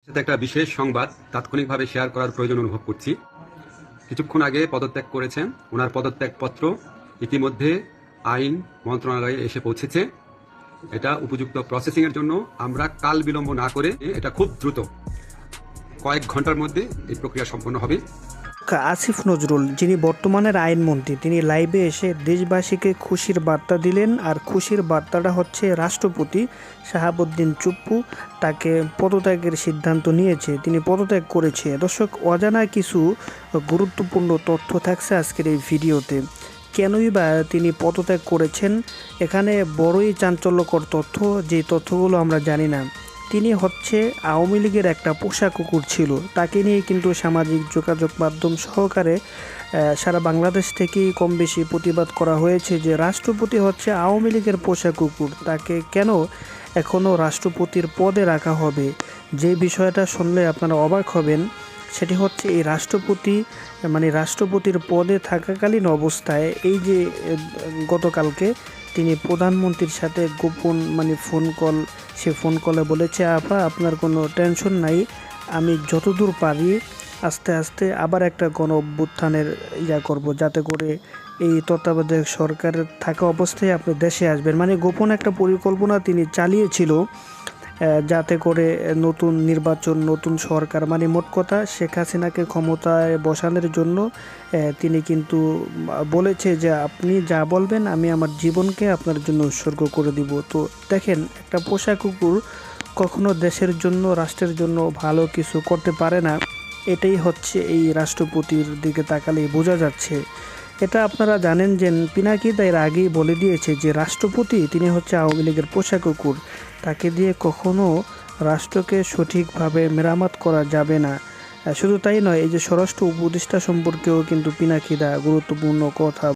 সাথে একটা বিশেষ সংবাদ তাৎক্ষণিকভাবে শেয়ার করার প্রয়োজন অনুভব করছি। কিছুক্ষণ আগে পদত্যাগ করেছেন। ওনার পদত্যাগপত্র ইতিমধ্যে আইন মন্ত্রণালয়ে এসে পৌঁছেছে। এটা উপযুক্ত প্রসেসিংয়ের জন্য আমরা কাল বিলম্ব না করে এটা খুব দ্রুত কয়েক ঘন্টার মধ্যে এই প্রক্রিয়া সম্পন্ন হবে। আসিফ নজরুল, যিনি বর্তমানের আইনমন্ত্রী, তিনি লাইভে এসে দেশবাসীকে খুশির বার্তা দিলেন। আর খুশির বার্তাটা হচ্ছে রাষ্ট্রপতি শাহাবুদ্দিন চুপ্পু তাকে পদত্যাগের সিদ্ধান্ত নিয়েছে, তিনি পদত্যাগ করেছে। দর্শক, অজানা কিছু গুরুত্বপূর্ণ তথ্য থাকছে আজকের এই ভিডিওতে। কেনই বা তিনি পদত্যাগ করেছেন, এখানে বড়ই চাঞ্চল্যকর তথ্য, যে তথ্যগুলো আমরা জানি না। তিনি হচ্ছে আওয়ামী লীগের একটা পোষা কুকুর ছিল, তাকে নিয়ে কিন্তু সামাজিক যোগাযোগ মাধ্যম সহকারে সারা বাংলাদেশ থেকেই কম বেশি প্রতিবাদ করা হয়েছে যে রাষ্ট্রপতি হচ্ছে আওয়ামী লীগের পোষা কুকুর, তাকে কেন এখনও রাষ্ট্রপতির পদে রাখা হবে। যে বিষয়টা শুনলে আপনারা অবাক হবেন, সেটি হচ্ছে এই রাষ্ট্রপতি রাষ্ট্রপতির পদে থাকাকালীন অবস্থায় এই যে গতকালকে তিনি প্রধানমন্ত্রীর সাথে গোপন সে ফোন কলে বলেছে, আপা আপনার কোনো টেনশন নাই, আমি যতদূর পারি আস্তে আস্তে আবার একটা গণ অভ্যুত্থানের করব, যাতে করে এই তত্ত্বাবধায়ক সরকারের থাকা অবস্থায় আপনি দেশে আসবেন। গোপন একটা পরিকল্পনা তিনি চালিয়েছিল, যাতে করে নতুন নির্বাচন, নতুন সরকার, মোট কথা শেখ হাসিনাকে ক্ষমতায় বসানোর জন্য তিনি কিন্তু বলেছে যে আপনি যা বলবেন আমি আমার জীবনকে আপনার জন্য উৎসর্গ করে দিব। তো দেখেন, একটা পোষা কুকুর কখনো দেশের জন্য, রাষ্ট্রের জন্য ভালো কিছু করতে পারে না। এটাই হচ্ছে এই রাষ্ট্রপতির দিকে তাকালেই বোঝা যাচ্ছে। এটা আপনারা জানেন যে পিনাকিদা এর আগেই বলে দিয়েছে যে রাষ্ট্রপতি তিনি হচ্ছে আওয়ামী লীগের পোষা কুকুর, তাকে দিয়ে কখনো রাষ্ট্রকে সঠিকভাবে মেরামত করা যাবে না। শুধু তাই নয়, এই যে স্বরাষ্ট্র উপদেষ্টা সম্পর্কেও কিন্তু পিনাকিদা গুরুত্বপূর্ণ কথা